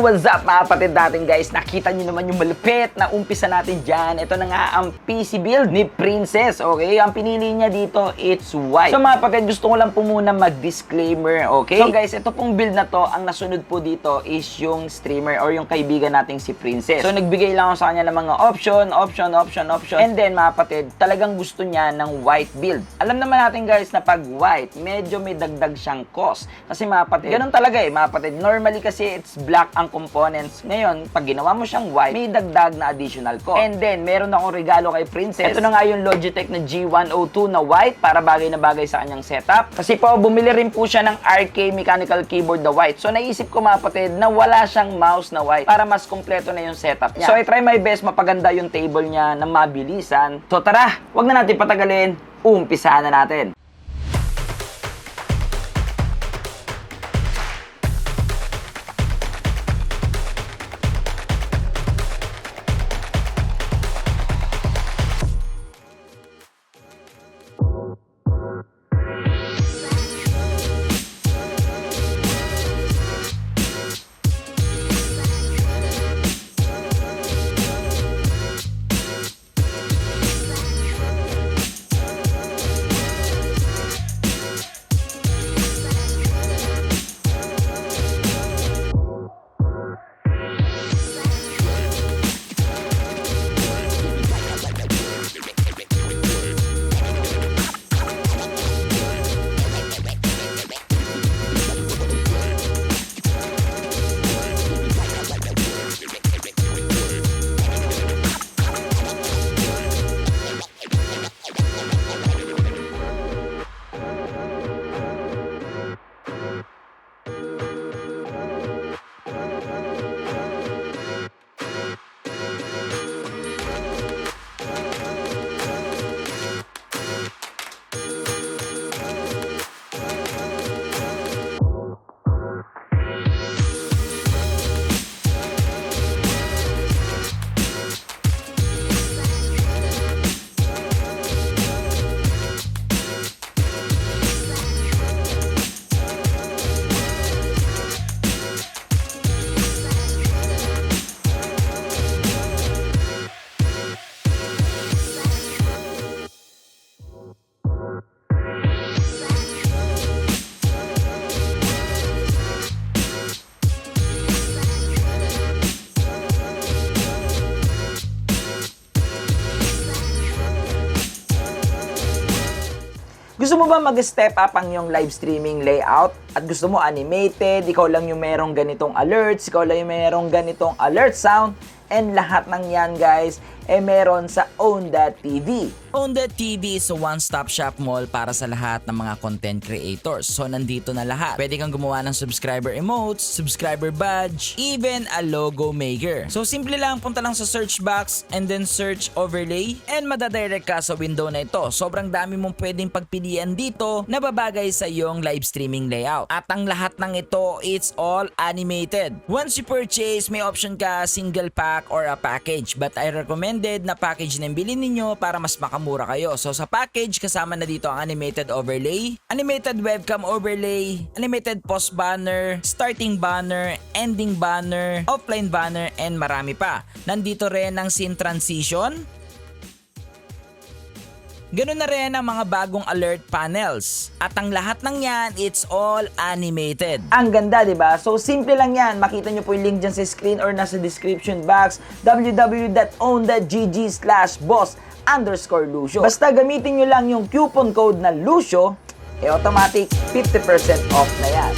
what's up mga kapatid natin guys? Nakita nyo naman yung malupit na umpisa natin dyan. Ito na nga ang PC build ni Princess, okay? Ang pinili niya dito, it's white. So mga kapatid, gusto ko lang po muna mag-disclaimer, okay? So guys, ito pong build na to, ang nasunod po dito is yung streamer or yung kaibigan nating si Princess. So nagbigay lang ako sa kanya ng mga option. And then mga kapatid, talagang gusto niya ng white build. Alam naman natin guys na pag white, medyo may dagdag siyang cost. Kasi mga kapatid, ganun talaga eh mga kapatid. Normally kasi it's black ang components. Ngayon, pag ginawa mo siyang white, may dagdag na additional cost. And then, meron akong regalo kay Princess. Ito na nga yung Logitech na G102 na white para bagay na bagay sa kanyang setup. Kasi po, bumili rin po siya ng RK mechanical keyboard na white. So, naisip ko mga kapatid na wala siyang mouse na white para mas kompleto na yung setup niya. So, I try my best mapaganda yung table niya na mabilisan. So, tara, wag na natin patagalin. Umpisahan na natin. Gusto mo ba mag-step up ang iyong live streaming layout? At gusto mo animated, ikaw lang yung merong ganitong alerts, ikaw lang yung merong ganitong alert sound, and lahat ng yan guys, meron sa Own.tv. Own.tv is a one-stop shop mall para sa lahat ng mga content creators. So nandito na lahat. Pwede kang gumawa ng subscriber emotes, subscriber badge, even a logo maker. So simple lang, punta lang sa search box and then search overlay and madadirect ka sa window na ito. Sobrang dami mong pwedeng pagpilian dito na babagay sa iyong live streaming layout. At ang lahat ng ito, it's all animated. Once you purchase, may option ka single pack or a package. But I recommended na package na bilhin ninyo para mas makamura kayo. So sa package, kasama na dito ang animated overlay, animated webcam overlay, animated post banner, starting banner, ending banner, offline banner, and marami pa. Nandito rin ang scene transition. Ganun na rin ang mga bagong alert panels. At ang lahat ng yan, it's all animated. Ang ganda, di ba? So, simple lang yan. Makita nyo po yung link dyan sa screen or nasa description box. www.own.gg/boss_Lucio. Basta gamitin nyo lang yung coupon code na Lucio, automatic 50% off na yan.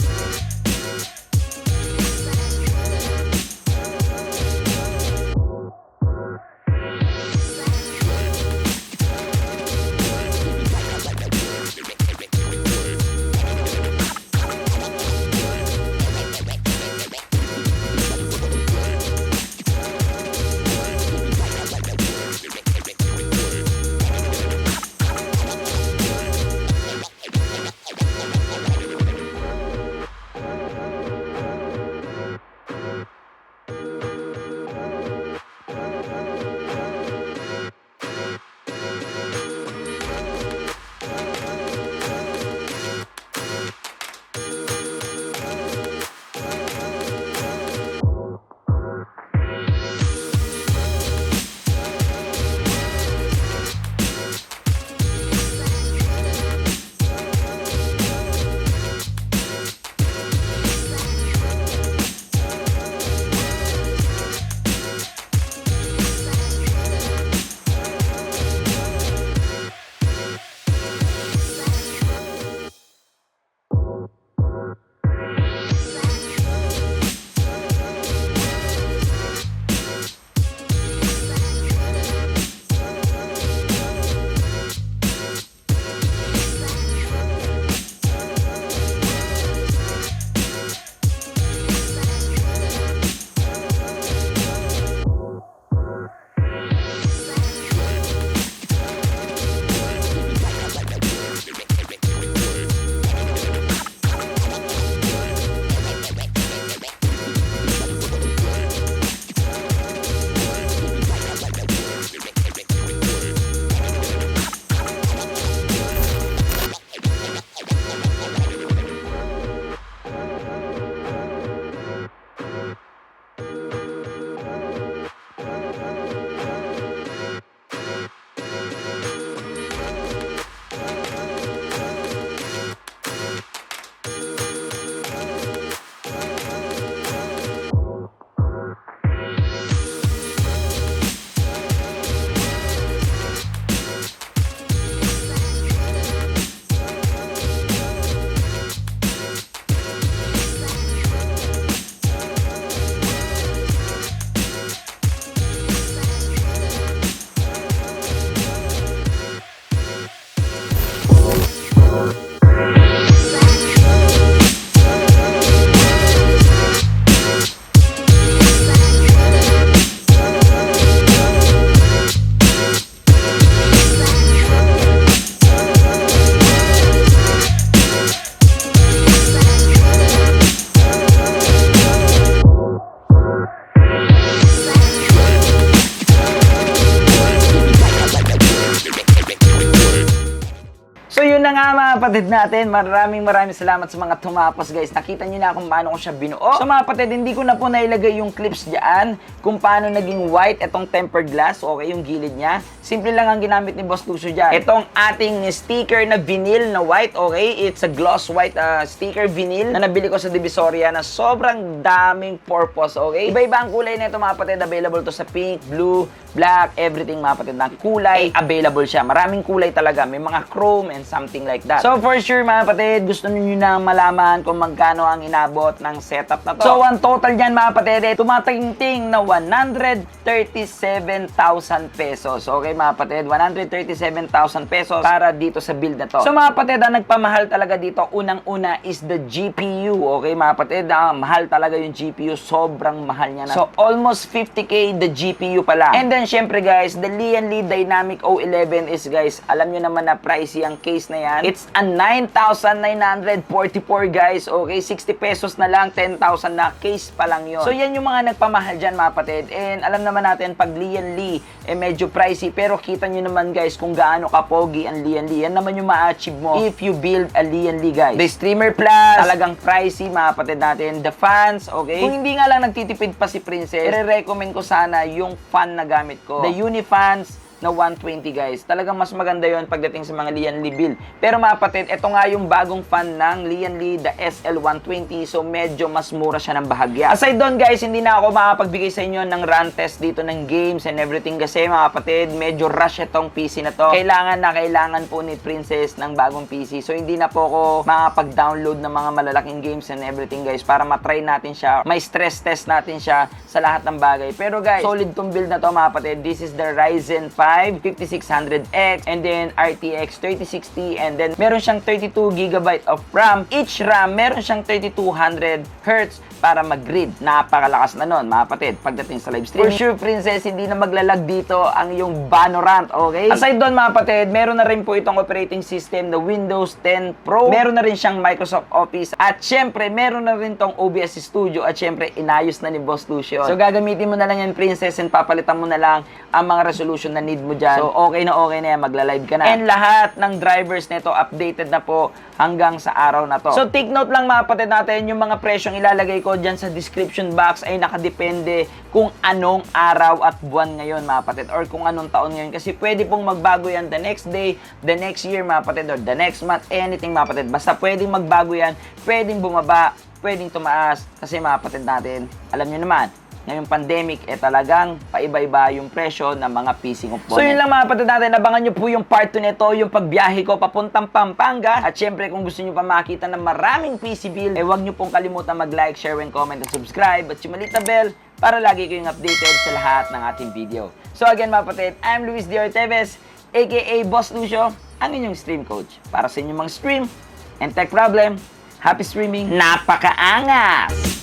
kapatid natin, maraming salamat sa mga tumapos guys. Nakita niyo na kung paano ko siya binuo. So mga kapatid, hindi ko na po nailagay yung clips diyan kung paano naging white itong tempered glass, okay, yung gilid niya. Simple lang ang ginamit ni Boss Lucio diyan. Itong ating sticker na vinyl na white, okay? It's a gloss white sticker vinyl na nabili ko sa Divisoria na sobrang daming purpose, okay? Iba-iba ang kulay nito mga kapatid. Available to sa pink, blue, black, everything mga kapatid. Na kulay, available siya. Maraming kulay talaga. May mga chrome and something like that. So for sure mga kapatid, gusto niyo na malaman kung magkano ang inabot ng setup na to. So ang total niyan mga kapatid, tumatingting na 137,000 pesos. Okay mga kapatid, 137,000 pesos para dito sa build na to. So mga kapatid, ang nagpamahal talaga dito, unang-una is the GPU. Okay mga kapatid, mahal talaga yung GPU. Sobrang mahal niya na. So almost 50k the GPU pala. And then syempre guys, the Lian Li Dynamic O11 is guys, alam nyo naman na pricey ang case na yan. It's a 9,944 guys. Okay, 60 pesos na lang, 10,000 na case pa lang yun. So yan yung mga nagpamahal dyan mga kapatid. And alam naman natin pag Lian Li medyo pricey, pero kita nyo naman guys kung gaano kapogi ang Lian Li. Yan naman yung ma-achieve mo if you build a Lian Li guys. The Streamer Plus, talagang pricey mga kapatid natin. The fans, okay. Kung hindi nga lang nagtitipid pa si Princess, i-recommend ko sana yung fan na gamit ko. The Unifans na 120 guys. Talagang mas maganda yon pagdating sa mga Lian Li build. Pero mga kapatid, ito nga yung bagong fan ng Lian Li, the SL120. So medyo mas mura siya ng bahagya. Aside doon guys, hindi na ako makapagbigay sa inyo ng run test dito ng games and everything kasi mga kapatid, medyo rush itong PC na to. Kailangan po ni Princess ng bagong PC. So hindi na po ako makapag-download ng mga malalaking games and everything guys para matry natin siya. May stress test natin siya sa lahat ng bagay. Pero guys, solid tong build na to mga kapatid. This is the Ryzen 5 5600X and then RTX 3060 and then meron siyang 32GB of RAM. Each RAM meron siyang 3200 Hz para mag-read. Napakalakas na nun mga kapatid pagdating sa live stream. For sure Princess, hindi na maglalag dito ang yung Valorant, okay? Aside doon mga kapatid, meron na rin po itong operating system na Windows 10 Pro. Meron na rin siyang Microsoft Office at syempre meron na rin tong OBS Studio at syempre inayos na ni Boss Lucio. So gagamitin mo na lang yan Princess and papalitan mo na lang ang mga resolution na need mo dyan. So okay na yan, magla-live ka na. And lahat ng drivers nito updated na po hanggang sa araw na to. So take note lang mga kapatid natin, yung mga presyong ilalagay ko dyan sa description box ay nakadepende kung anong araw at buwan ngayon mga kapatid or kung anong taon ngayon kasi pwede pong magbago yan the next day, the next year mga kapatid or the next month, anything mga kapatid. Basta pwedeng magbago yan, pwedeng bumaba, pwedeng tumaas kasi mga kapatid natin, alam nyo naman, ngayong pandemic, talagang paiba-iba yung presyo ng mga PC component. So yun lang mga kapatid natin, abangan nyo po yung part 2 nito, yung pagbiyahe ko papuntang Pampanga. At syempre kung gusto nyo pa makita ng maraming PC build, huwag nyo pong kalimutan mag-like, share, and comment, at subscribe. At yung maliit na bell para lagi kayong updated sa lahat ng ating video. So again mga kapatid, I'm Luis D. Orteves, aka Boss Lucio, ang inyong stream coach. Para sa inyong mga stream and tech problem, happy streaming, napakaangas!